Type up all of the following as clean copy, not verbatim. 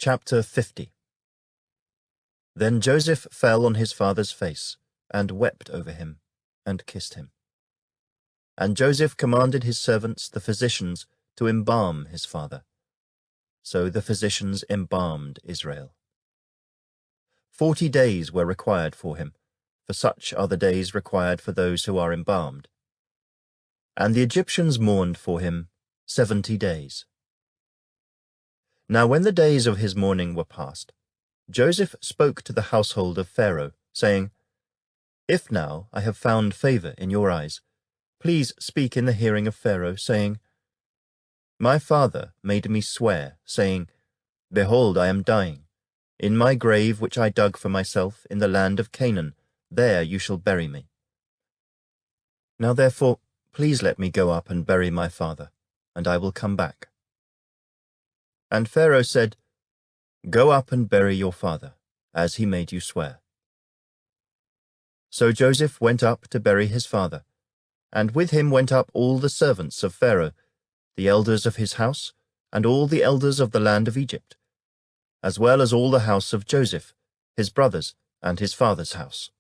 Chapter 50. Then Joseph fell on his father's face, and wept over him, and kissed him. And Joseph commanded his servants, the physicians, to embalm his father. So the physicians embalmed Israel. 40 days were required for him, for such are the days required for those who are embalmed. And the Egyptians mourned for him 70 days. Now when the days of his mourning were past, Joseph spoke to the household of Pharaoh, saying, If now I have found favor in your eyes, please speak in the hearing of Pharaoh, saying, My father made me swear, saying, Behold, I am dying. In my grave which I dug for myself in the land of Canaan, there you shall bury me. Now therefore, please let me go up and bury my father, and I will come back. And Pharaoh said, Go up and bury your father, as he made you swear. So Joseph went up to bury his father, and with him went up all the servants of Pharaoh, the elders of his house, and all the elders of the land of Egypt, as well as all the house of Joseph, his brothers, and his father's house.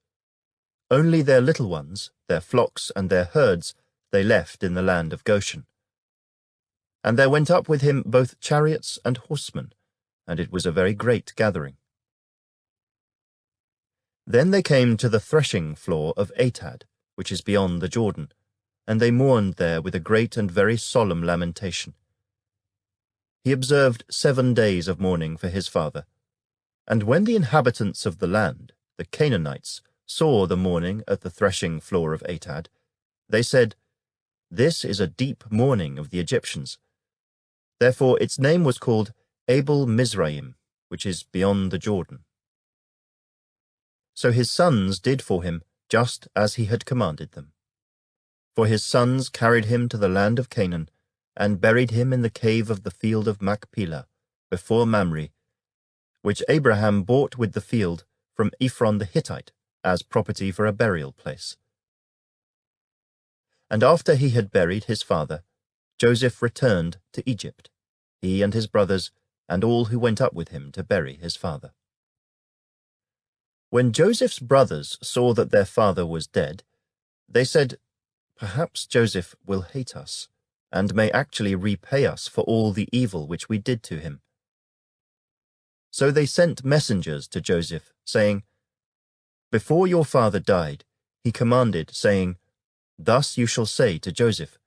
Only their little ones, their flocks and their herds, they left in the land of Goshen. And there went up with him both chariots and horsemen, and it was a very great gathering. Then they came to the threshing floor of Atad, which is beyond the Jordan, and they mourned there with a great and very solemn lamentation. He observed 7 days of mourning for his father. And when the inhabitants of the land, the Canaanites, saw the mourning at the threshing floor of Atad, they said, This is a deep mourning of the Egyptians. Therefore its name was called Abel Mizraim, which is beyond the Jordan. So his sons did for him just as he had commanded them. For his sons carried him to the land of Canaan, and buried him in the cave of the field of Machpelah, before Mamre, which Abraham bought with the field from Ephron the Hittite, as property for a burial place. And after he had buried his father, Joseph returned to Egypt, he and his brothers, and all who went up with him to bury his father. When Joseph's brothers saw that their father was dead, they said, Perhaps Joseph will hate us, and may actually repay us for all the evil which we did to him. So they sent messengers to Joseph, saying, Before your father died, he commanded, saying, Thus you shall say to Joseph,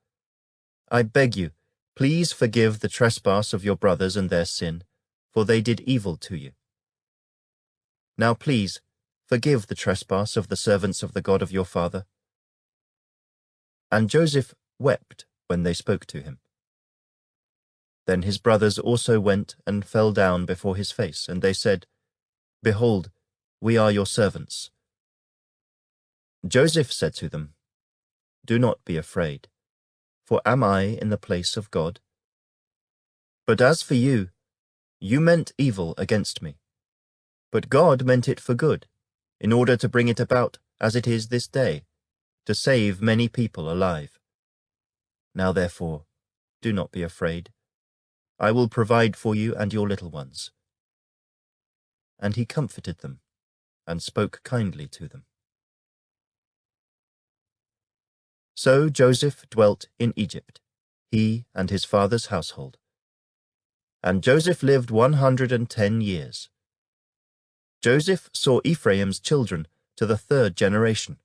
I beg you, please forgive the trespass of your brothers and their sin, for they did evil to you. Now please, forgive the trespass of the servants of the God of your father. And Joseph wept when they spoke to him. Then his brothers also went and fell down before his face, and they said, Behold, we are your servants. Joseph said to them, Do not be afraid, for am I in the place of God? But as for you, you meant evil against me, but God meant it for good, in order to bring it about as it is this day, to save many people alive. Now therefore, do not be afraid. I will provide for you and your little ones. And he comforted them, and spoke kindly to them. So Joseph dwelt in Egypt, he and his father's household. And Joseph lived 110 years. Joseph saw Ephraim's children to the 3rd generation.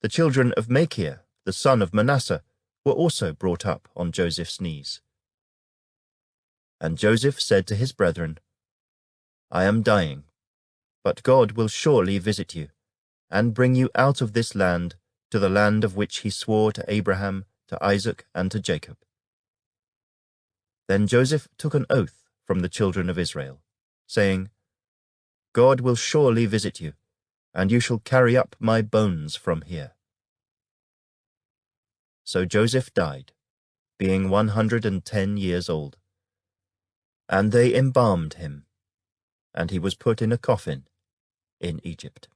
The children of Machir, the son of Manasseh, were also brought up on Joseph's knees. And Joseph said to his brethren, I am dying, but God will surely visit you, and bring you out of this land to the land of which he swore to Abraham, to Isaac, and to Jacob. Then Joseph took an oath from the children of Israel, saying, God will surely visit you, and you shall carry up my bones from here. So Joseph died, being 110 years old. And they embalmed him, and he was put in a coffin in Egypt.